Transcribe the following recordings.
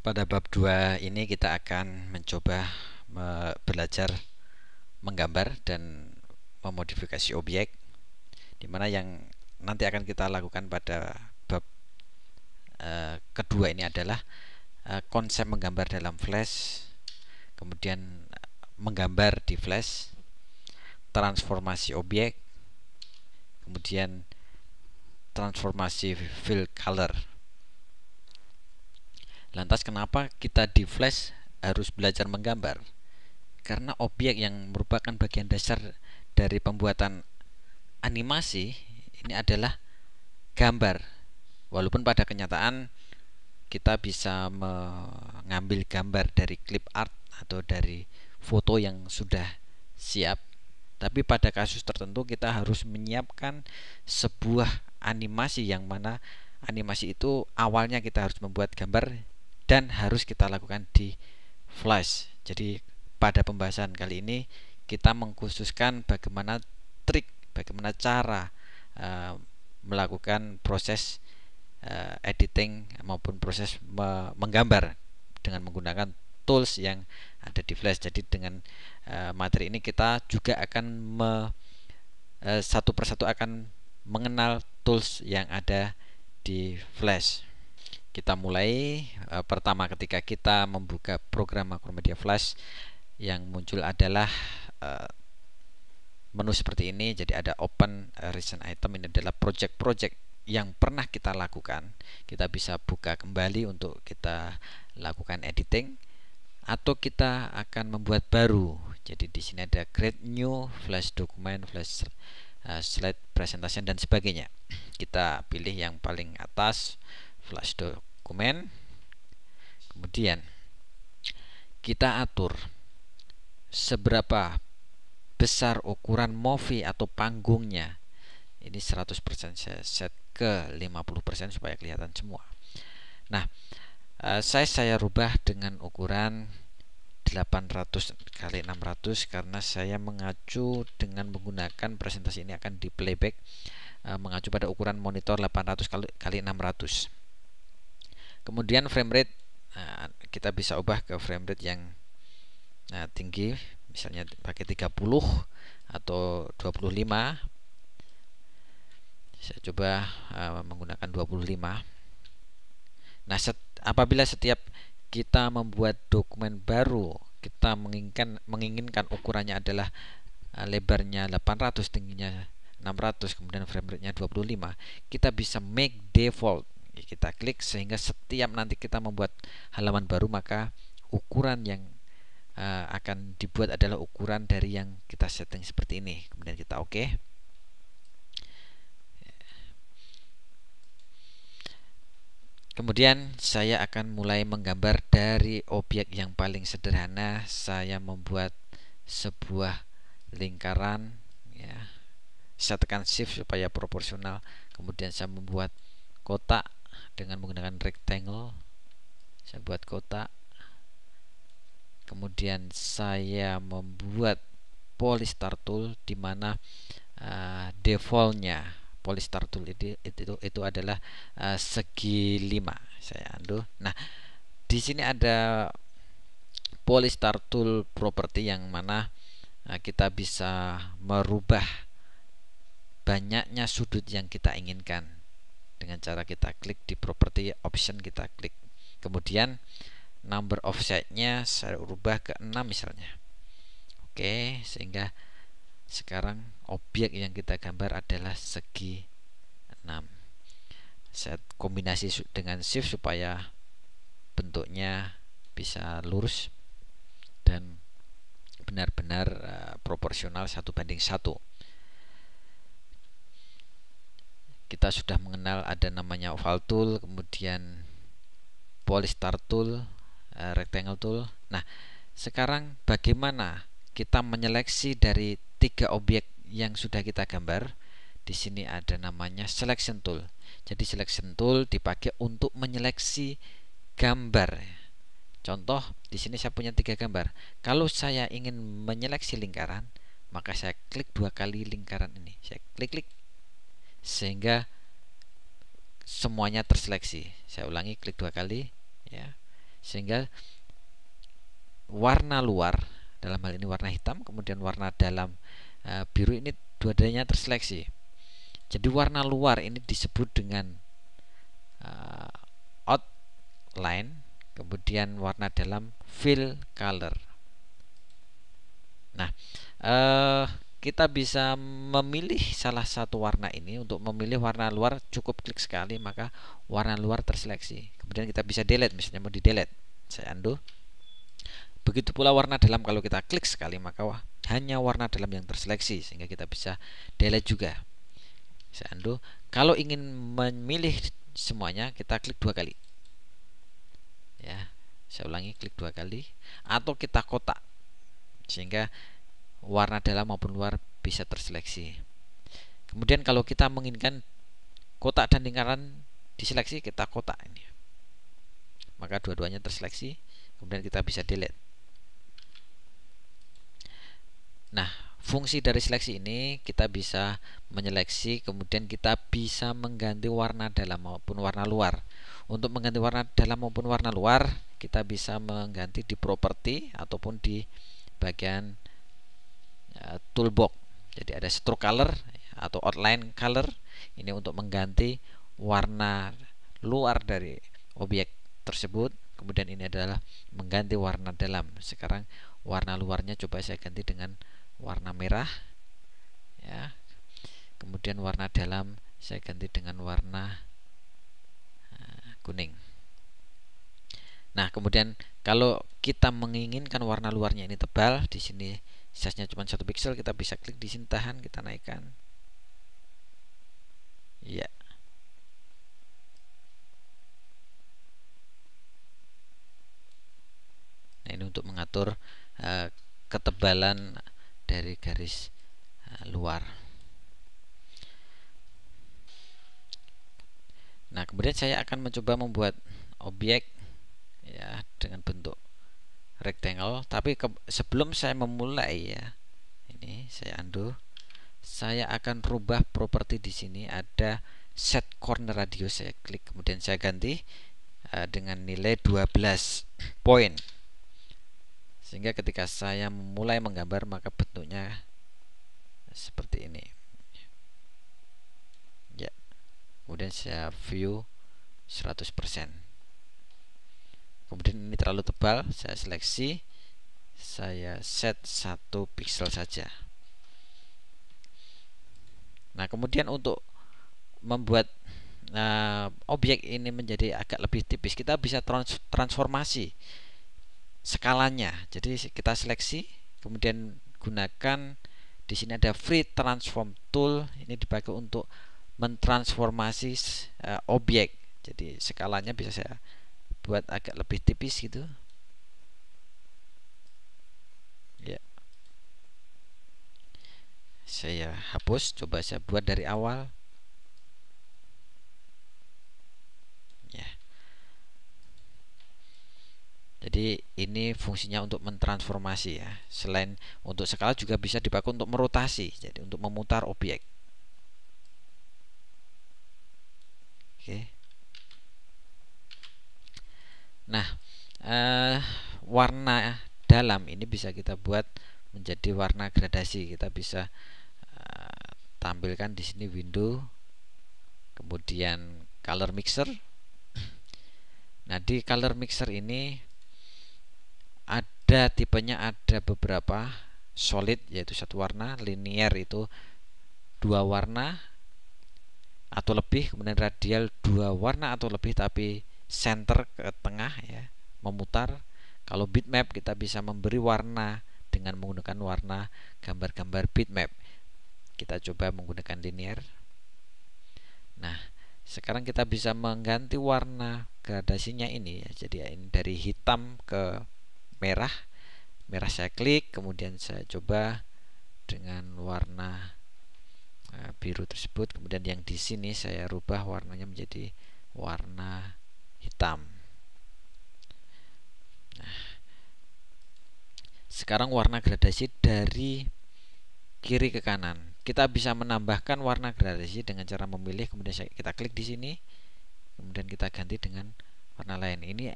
Pada bab 2 ini kita akan mencoba belajar menggambar dan memodifikasi objek, dimana yang nanti akan kita lakukan pada bab kedua ini adalah konsep menggambar dalam Flash, kemudian menggambar di Flash, transformasi objek, kemudian transformasi fill color. Lantas kenapa kita di Flash harus belajar menggambar? Karena objek yang merupakan bagian dasar dari pembuatan animasi ini adalah gambar. Walaupun pada kenyataan kita bisa mengambil gambar dari clip art atau dari foto yang sudah siap, tapi pada kasus tertentu kita harus menyiapkan sebuah animasi yang mana animasi itu awalnya kita harus membuat gambar dan harus kita lakukan di Flash. Jadi pada pembahasan kali ini kita mengkhususkan bagaimana trik, bagaimana cara melakukan proses editing maupun proses menggambar dengan menggunakan tools yang ada di Flash. Jadi dengan materi ini kita juga akan satu persatu akan mengenal tools yang ada di Flash. Kita mulai pertama ketika kita membuka program Macromedia Flash, yang muncul adalah menu seperti ini. Jadi ada open recent item, ini adalah project-project yang pernah kita lakukan. Kita bisa buka kembali untuk kita lakukan editing atau kita akan membuat baru. Jadi di sini ada create new, flash document, flash slide presentation dan sebagainya. Kita pilih yang paling atas, flash dokumen. Kemudian kita atur seberapa besar ukuran movie atau panggungnya. Ini 100% saya set ke 50% supaya kelihatan semua. Nah, saya rubah dengan ukuran 800 kali 600 karena saya mengacu dengan menggunakan presentasi ini akan di playback mengacu pada ukuran monitor 800 kali 600. Kemudian frame rate kita bisa ubah ke frame rate yang tinggi, misalnya pakai 30 atau 25. Saya coba menggunakan 25. Nah, apabila setiap kita membuat dokumen baru, kita menginginkan ukurannya adalah lebarnya 800, tingginya 600, kemudian frame rate-nya 25, kita bisa make default. Kita klik sehingga setiap nanti kita membuat halaman baru, maka ukuran yang akan dibuat adalah ukuran dari yang kita setting seperti ini. Kemudian kita oke. Kemudian saya akan mulai menggambar dari objek yang paling sederhana. Saya membuat sebuah lingkaran, ya. Saya tekan shift supaya proporsional. Kemudian saya membuat kotak dengan menggunakan rectangle. Saya buat kotak. Kemudian saya membuat polystar tool, di mana defaultnya polystar tool itu adalah segi 5. Saya undo. Nah, di sini ada polystar tool property yang mana kita bisa merubah banyaknya sudut yang kita inginkan dengan cara kita klik di property option, kita klik. Kemudian number offset-nya saya ubah ke 6 misalnya. Oke, sehingga sekarang objek yang kita gambar adalah segi 6. Saya kombinasi dengan shift supaya bentuknya bisa lurus dan benar-benar proporsional 1:1. Kita sudah mengenal ada namanya oval tool, kemudian polystar tool, rectangle tool. Nah, sekarang bagaimana kita menyeleksi dari 3 objek yang sudah kita gambar? Di sini ada namanya selection tool. Jadi selection tool dipakai untuk menyeleksi gambar. Contoh, di sini saya punya 3 gambar. Kalau saya ingin menyeleksi lingkaran, maka saya klik 2 kali lingkaran ini. Saya klik sehingga semuanya terseleksi. Saya ulangi, klik 2 kali, ya. sehingga warna luar, dalam hal ini warna hitam, kemudian warna dalam biru, ini dua-duanya terseleksi. Jadi warna luar ini disebut dengan outline, kemudian warna dalam fill color. Nah, kita bisa memilih salah satu warna ini. Untuk memilih warna luar cukup klik sekali, maka warna luar terseleksi. Kemudian kita bisa delete, misalnya mau di delete, saya undo. Begitu pula warna dalam, kalau kita klik sekali maka hanya warna dalam yang terseleksi, sehingga kita bisa delete juga. Saya undo. Kalau ingin memilih semuanya, kita klik 2 kali. Ya, saya ulangi, klik 2 kali, atau kita kotak, sehingga warna dalam maupun luar bisa terseleksi. Kemudian kalau kita menginginkan kotak dan lingkaran diseleksi, kita kotak ini, maka dua-duanya terseleksi. Kemudian kita bisa delete. Nah, fungsi dari seleksi ini kita bisa menyeleksi, kemudian kita bisa mengganti warna dalam maupun warna luar. Untuk mengganti warna dalam maupun warna luar, kita bisa mengganti di properti ataupun di bagian toolbox. Jadi ada stroke color atau outline color, ini untuk mengganti warna luar dari objek tersebut. Kemudian ini adalah mengganti warna dalam. Sekarang warna luarnya coba saya ganti dengan warna merah, ya. Kemudian warna dalam saya ganti dengan warna kuning. Nah, kemudian kalau kita menginginkan warna luarnya ini tebal, di sini size-nya cuma 1 pixel, kita bisa klik di sini, tahan, kita naikkan. Ya. Nah, ini untuk mengatur ketebalan dari garis luar. Nah, kemudian saya akan mencoba membuat objek, ya, dengan bentuk rectangle. Tapi sebelum saya memulai, ya, ini saya undo. Saya akan rubah properti di sini, ada set corner radius, saya klik, kemudian saya ganti dengan nilai 12 poin. Sehingga ketika saya mulai menggambar, maka bentuknya seperti ini. Ya. Kemudian saya view 100%. Kemudian ini terlalu tebal, saya seleksi, saya set 1 pixel saja. Nah, kemudian untuk membuat objek ini menjadi agak lebih tipis, kita bisa transformasi skalanya. Jadi kita seleksi, kemudian gunakan di sini ada free transform tool, ini dipakai untuk mentransformasi objek. Jadi skalanya bisa saya buat agak lebih tipis gitu. Ya. Saya hapus, coba saya buat dari awal. Ya. Jadi ini fungsinya untuk mentransformasi, ya. Selain untuk skala juga bisa dipakai untuk merotasi, jadi untuk memutar objek. Oke. Nah, warna dalam ini bisa kita buat menjadi warna gradasi. Kita bisa tampilkan di sini window, kemudian color mixer. Nah, di color mixer ini ada tipenya, ada beberapa. Solid yaitu 1 warna, linear itu 2 warna atau lebih, kemudian radial 2 warna atau lebih tapi center ke tengah, ya, memutar. Kalau bitmap kita bisa memberi warna dengan menggunakan warna gambar-gambar bitmap. Kita coba menggunakan linear. Nah, sekarang kita bisa mengganti warna gradasinya ini, ya. Jadi ini dari hitam ke merah. Merah saya klik, kemudian saya coba dengan warna biru tersebut. Kemudian yang di sini saya rubah warnanya menjadi warna hitam. Nah, sekarang warna gradasi dari kiri ke kanan. Kita bisa menambahkan warna gradasi dengan cara memilih, kemudian kita klik di sini, kemudian kita ganti dengan warna lain. Ini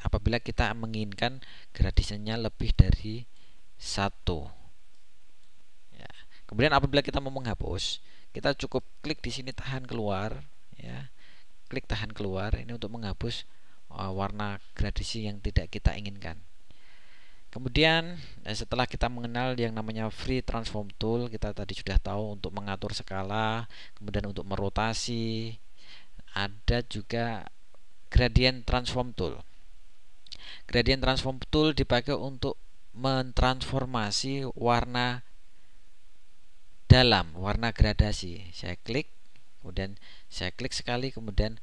apabila kita menginginkan gradasinya lebih dari 1. Ya. Kemudian apabila kita mau menghapus, kita cukup klik di sini tahan keluar, ya. Klik tahan keluar ini untuk menghapus warna gradasi yang tidak kita inginkan. Kemudian setelah kita mengenal yang namanya free transform tool, kita tadi sudah tahu untuk mengatur skala, kemudian untuk merotasi, ada juga gradient transform tool. Gradient transform tool dipakai untuk mentransformasi warna dalam, warna gradasi. Saya klik, kemudian saya klik sekali, kemudian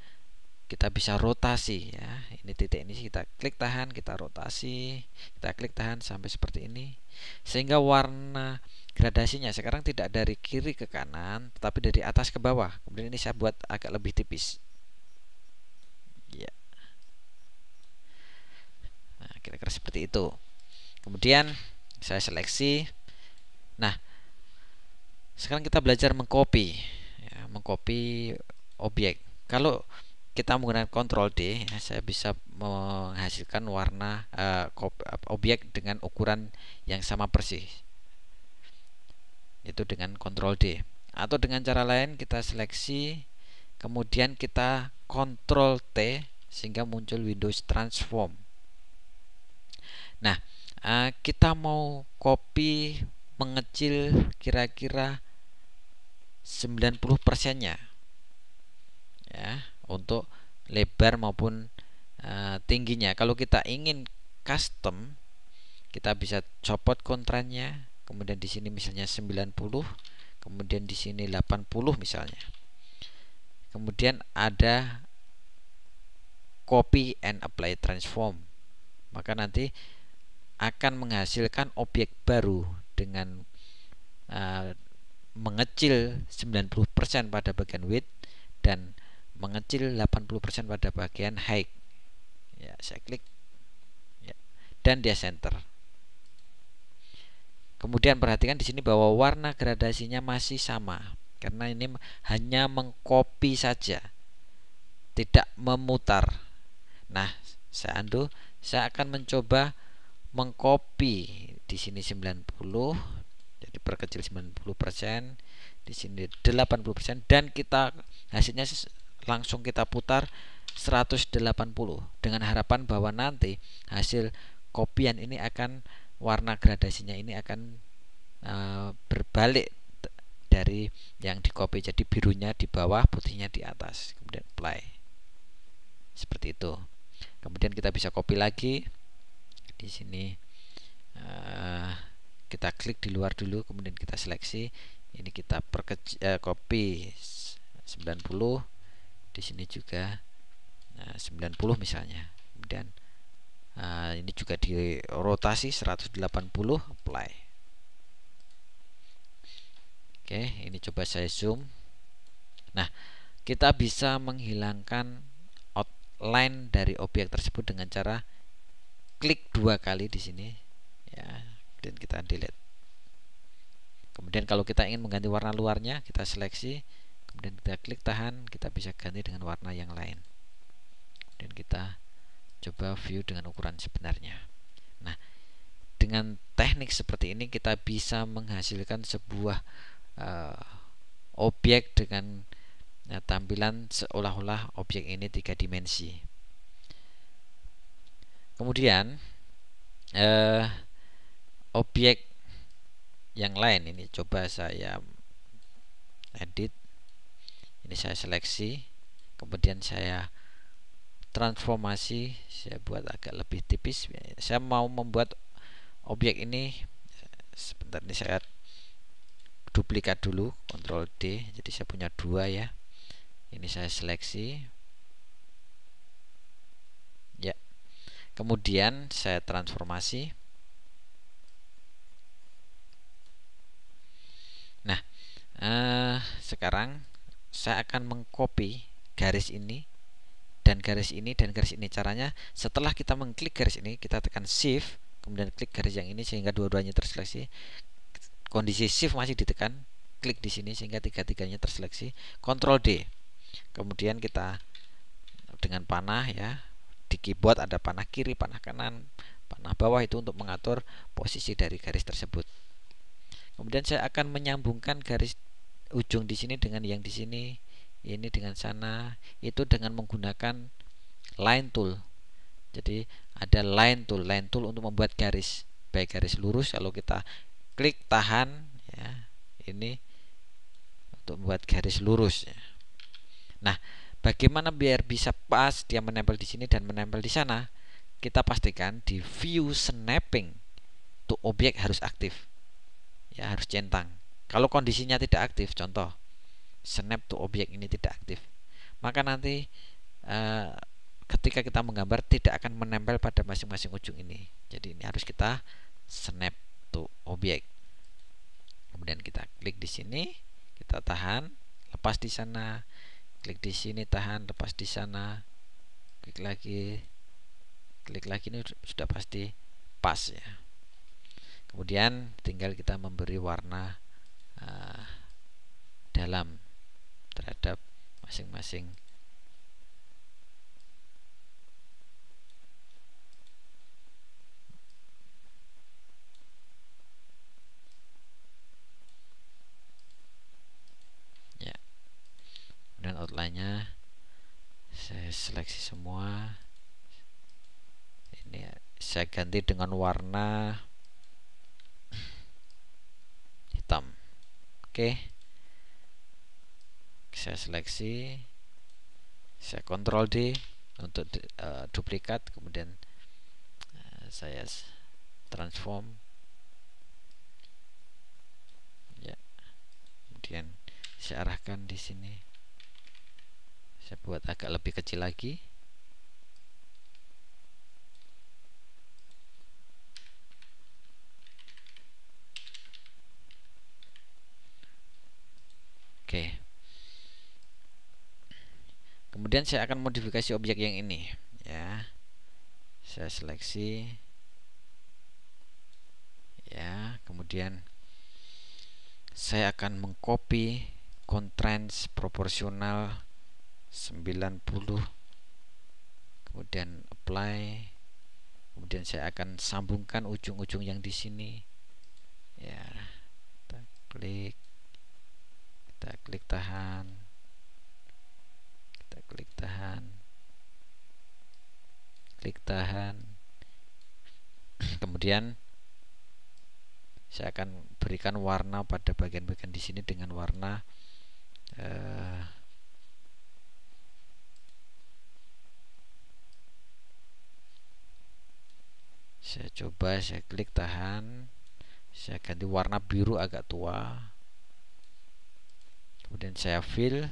kita bisa rotasi, ya. Ini titik ini kita klik tahan, kita rotasi, kita klik tahan sampai seperti ini, sehingga warna gradasinya sekarang tidak dari kiri ke kanan, tetapi dari atas ke bawah. Kemudian ini saya buat agak lebih tipis, ya. Nah, kira-kira seperti itu. Kemudian saya seleksi. Nah, sekarang kita belajar mengcopy, ya, mengcopy objek. Kalau kita menggunakan Ctrl D, ya, saya bisa menghasilkan warna objek dengan ukuran yang sama persis, itu dengan Ctrl D. Atau dengan cara lain, kita seleksi, kemudian kita Ctrl T sehingga muncul Windows Transform. Nah, kita mau copy mengecil kira-kira 90%-nya, ya, untuk lebar maupun tingginya. Kalau kita ingin custom, kita bisa copot kontrannya, kemudian di sini misalnya 90, kemudian di sini 80 misalnya. Kemudian ada copy and apply transform. Maka nanti akan menghasilkan objek baru dengan mengecil 90% pada bagian width dan mengecil 80% pada bagian height. Ya, saya klik, ya, dan dia center. Kemudian perhatikan di sini bahwa warna gradasinya masih sama, karena ini hanya mengcopy saja, tidak memutar. Nah, saya undo, saya akan mencoba mengcopy di sini 90, jadi perkecil 90%, di sini 80%, dan kita hasilnya langsung kita putar 180 dengan harapan bahwa nanti hasil kopian ini akan warna gradasinya ini akan berbalik dari yang di copy, jadi birunya di bawah, putihnya di atas. Kemudian apply, seperti itu. Kemudian kita bisa copy lagi di sini, kita klik di luar dulu, kemudian kita seleksi, ini kita copy 90, di sini juga 90 misalnya. Kemudian ini juga di rotasi 180, apply. Oke, ini coba saya zoom. Nah, kita bisa menghilangkan outline dari objek tersebut dengan cara klik 2 kali di sini, ya, dan kita delete. Kemudian kalau kita ingin mengganti warna luarnya, kita seleksi, kemudian kita klik tahan, kita bisa ganti dengan warna yang lain. Dan kita coba view dengan ukuran sebenarnya. Nah, dengan teknik seperti ini kita bisa menghasilkan sebuah objek dengan tampilan seolah-olah objek ini 3 dimensi. Kemudian objek yang lain ini coba saya edit. Ini saya seleksi, kemudian saya transformasi, saya buat agak lebih tipis. Saya mau membuat objek ini, sebentar, ini saya duplikat dulu, Ctrl D, jadi saya punya 2, ya. Ini saya seleksi, ya, kemudian saya transformasi. Nah, sekarang saya akan mengcopy garis ini dan garis ini dan garis ini. Caranya, setelah kita mengklik garis ini, kita tekan shift, kemudian klik garis yang ini sehingga dua-duanya terseleksi. Kondisi shift masih ditekan, klik di sini sehingga tiga-tiganya terseleksi. Ctrl D, kemudian kita dengan panah, ya, di keyboard ada panah kiri, panah kanan, panah bawah, itu untuk mengatur posisi dari garis tersebut. Kemudian saya akan menyambungkan garis ujung di sini dengan yang di sini, ini dengan sana, itu dengan menggunakan line tool. Jadi ada line tool untuk membuat garis, baik garis lurus kalau kita klik tahan ya, ini untuk membuat garis lurus ya. Nah, bagaimana biar bisa pas dia menempel di sini dan menempel di sana? Kita pastikan di view snapping to objek harus aktif. Ya, harus centang. Kalau kondisinya tidak aktif, contoh snap to objek ini tidak aktif, maka nanti ketika kita menggambar tidak akan menempel pada masing-masing ujung ini. Jadi ini harus kita snap to objek. Kemudian kita klik di sini, kita tahan, lepas di sana, klik di sini, tahan, lepas di sana, klik lagi, ini sudah pasti pas ya. Kemudian tinggal kita memberi warna dalam terhadap masing-masing ya. Dan outline-nya saya seleksi semua. Ini saya ganti dengan warna hitam. Oke. Saya seleksi, saya Ctrl D untuk duplikat, kemudian saya transform ya. Kemudian saya arahkan di sini, saya buat agak lebih kecil lagi. Oke. Kemudian saya akan modifikasi objek yang ini ya. Saya seleksi ya, kemudian saya akan mengcopy constraints proporsional 90, kemudian apply, kemudian saya akan sambungkan ujung-ujung yang di sini ya. Kita klik tahan, kita klik tahan, klik tahan. Kemudian saya akan berikan warna pada bagian-bagian di sini dengan warna saya coba, saya klik tahan, saya ganti warna biru agak tua, kemudian saya fill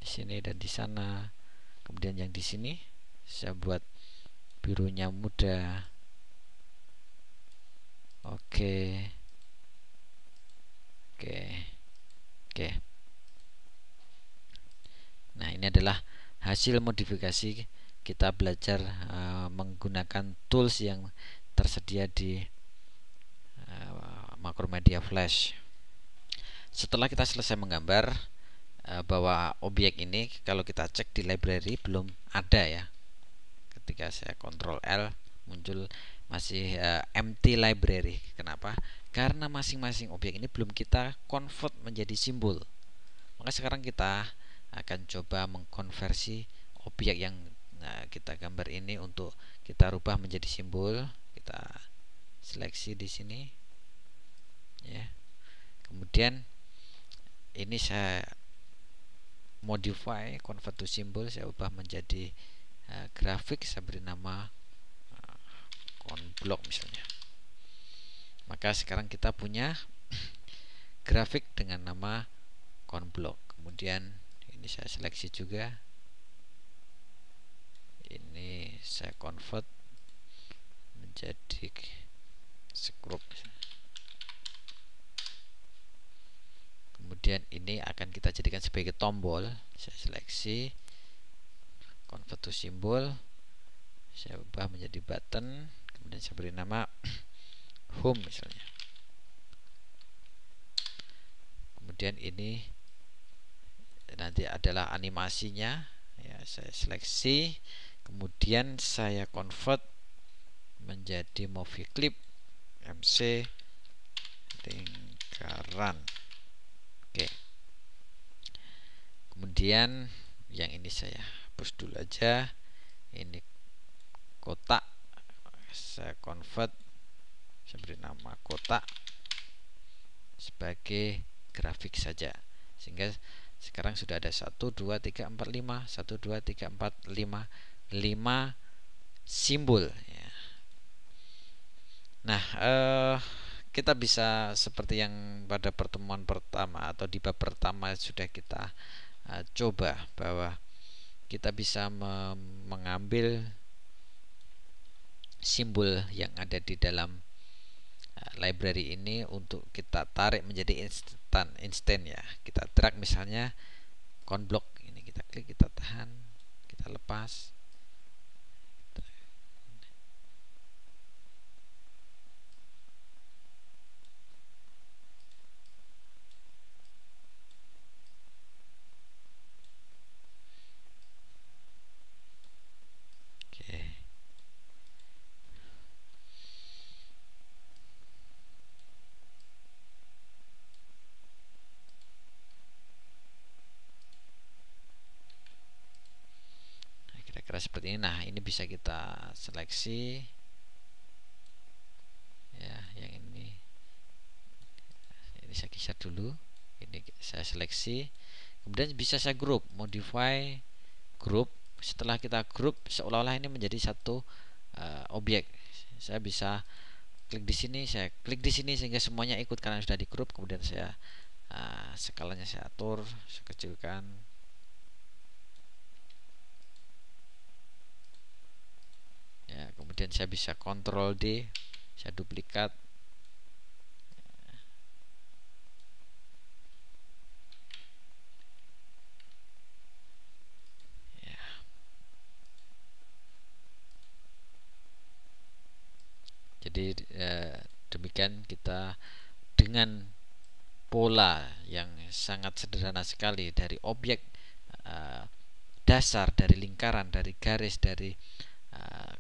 di sini dan di sana. Kemudian yang di sini saya buat birunya muda. Oke. Nah, ini adalah hasil modifikasi kita belajar menggunakan tools yang tersedia di Macromedia Flash. Setelah kita selesai menggambar bahwa objek ini kalau kita cek di library belum ada ya. Ketika saya Ctrl L muncul masih empty library. Kenapa? Karena masing-masing objek ini belum kita convert menjadi simbol. Maka sekarang kita akan coba mengkonversi objek yang kita gambar ini untuk kita rubah menjadi simbol. Kita seleksi di sini ya. Kemudian ini saya modify, convert to symbol, saya ubah menjadi grafik, saya beri nama conblock misalnya. Maka sekarang kita punya grafik dengan nama conblock. Kemudian ini saya seleksi juga, ini saya convert menjadi script. Kemudian ini akan kita jadikan sebagai tombol. Saya seleksi, convert to symbol, saya ubah menjadi button, kemudian saya beri nama home misalnya. Kemudian ini nanti adalah animasinya ya, saya seleksi, kemudian saya convert menjadi movie clip MC lingkaran. Oke, kemudian yang ini saya hapus dulu aja. Ini kotak, saya convert, saya beri nama kotak sebagai grafik saja, sehingga sekarang sudah ada 1, 2, 3, 4, 5 1, 2, 3, 4, 5 5 simbol ya. Nah, kita bisa seperti yang pada pertemuan pertama atau di bab pertama sudah kita coba, bahwa kita bisa mengambil simbol yang ada di dalam library ini untuk kita tarik menjadi instan ya. Kita drag misalnya conblock ini, kita klik, kita tahan, kita lepas. Oke. Kira-kira seperti ini. Nah, ini bisa kita seleksi ya, yang ini saya geser dulu, ini saya seleksi, kemudian bisa saya group, modify group. Setelah kita group, seolah-olah ini menjadi satu objek. Saya bisa klik di sini, saya klik di sini, sehingga semuanya ikut karena sudah di group. Kemudian saya skalanya saya atur, saya kecilkan. Ya, kemudian saya bisa Ctrl D, saya duplikat. Ya. Jadi demikian kita dengan pola yang sangat sederhana sekali, dari objek dasar, dari lingkaran, dari garis, dari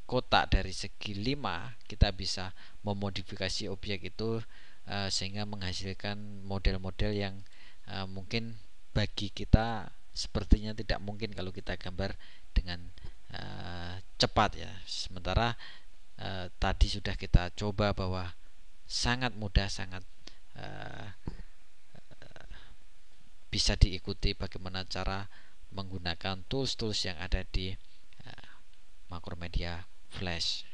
kotak, dari segi 5, kita bisa memodifikasi objek itu sehingga menghasilkan model-model yang mungkin bagi kita sepertinya tidak mungkin kalau kita gambar dengan cepat ya. Sementara tadi sudah kita coba bahwa sangat mudah, sangat bisa diikuti bagaimana cara menggunakan tools-tools yang ada di Macromedia Flash.